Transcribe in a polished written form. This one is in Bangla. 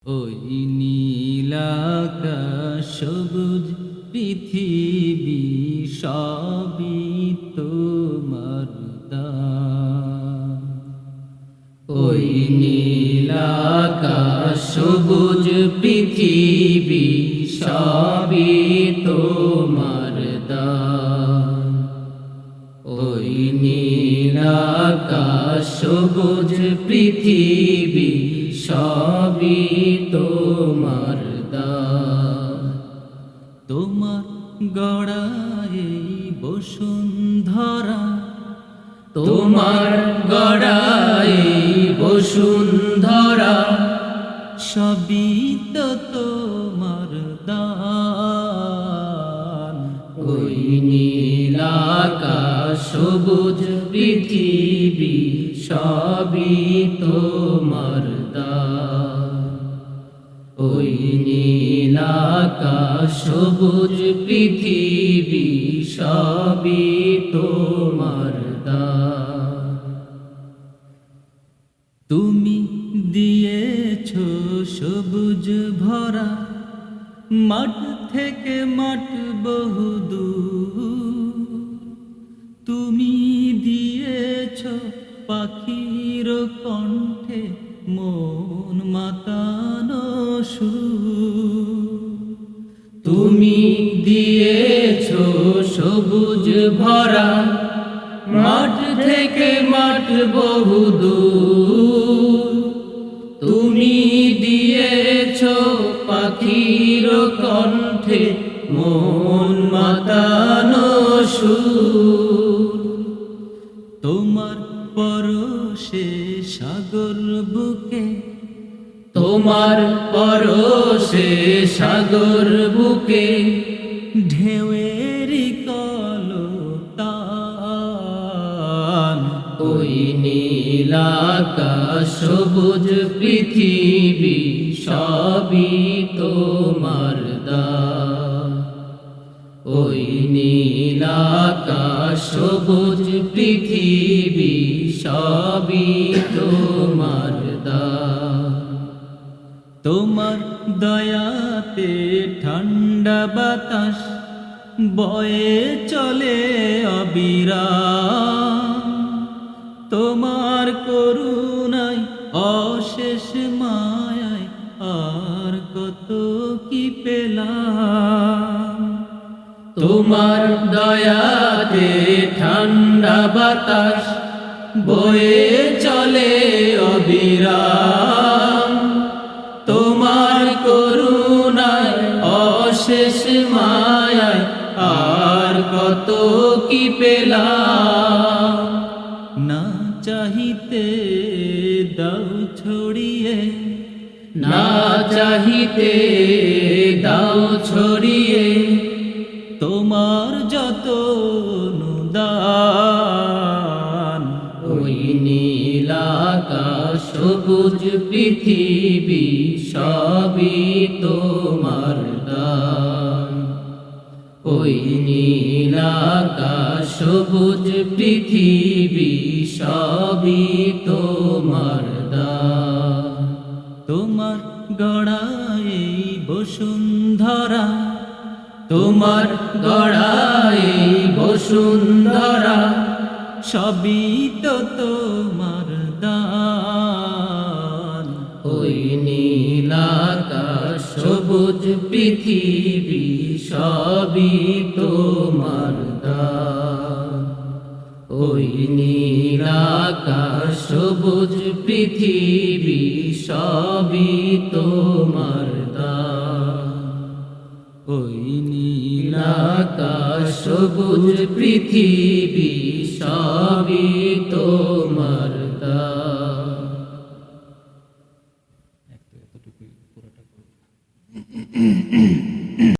ওই নীলাকাশ সবুজ পৃথিবী সবই তোমার দান। ওই নীলাকাশ সবুজ পৃথিবী সবই তোমার দান। ওই নীলাকাশ সবুজ পৃথিবী সবই তোমার দান। তোমার গড়া এই বসুন্ধরা, তোমার গড়া এই বসুন্ধরা সবই তো তোমার দান। ওই নীলাকাশ সবুজ পৃথিবী সবই তোমার দান। ওই নীলাকাশ সবুজ পৃথিবী সবই তোমার দান। তুমি দিয়েছ সবুজ ভরা, মাঠ থেকে মাঠ বহুদূর। তুমি দিয়েছ পাখির কণ্ঠে মন মাতানো সুর। তুমি দিয়েছ সবুজ ভরা, মাঠ থেকে মাঠ বহুদূর। তুমি দিয়েছ পাখির কণ্ঠে মন মাতানো সুর। তোমার পরশে সাগর বুকে, তোমার পরশে সাগর বুকে ঢেউয়ের কলতান। ওই নীলাকাশ সবুজ পৃথিবী সবই তোমার দান। ওই নীলাকাশ সবুজ পৃথিবী সবই তোমার দান। তোমার দয়াতে ঠান্ডা বাতাস বয়ে চলে অবিরাম। তোমার করুণায় অশেষ মায়ায় আর কত কি পেলাম। তোমার দয়াতে ঠান্ডা বাতাস বয়ে চলে অবিরাম। তোমার করুণায় অশেষ মায়ায় আর কত কি পেলাম। না চাহিতে দাও ছড়িয়ে, না চাহিতে দাও ছড়িয়ে তোমার যত অনুদান। ওই নীলাকাশ সবুজ পৃথিবী সবই তোমার দান। ওই নীলাকাশ সবুজ পৃথিবী সবই তোমার দান। তোমার গড়া এই বসুন্ধরা, তোমার গড়া এই বসুন্ধরা সবই তো তোমার দান। ওই নীলাকাশ সবুজ পৃথিবী সবই তোমার দান। ওই নীলাকাশ সবুজ পৃথিবী সবই তোমার দান। ওই নীলাকাশ সবুজ পৃথিবী সবই তোমার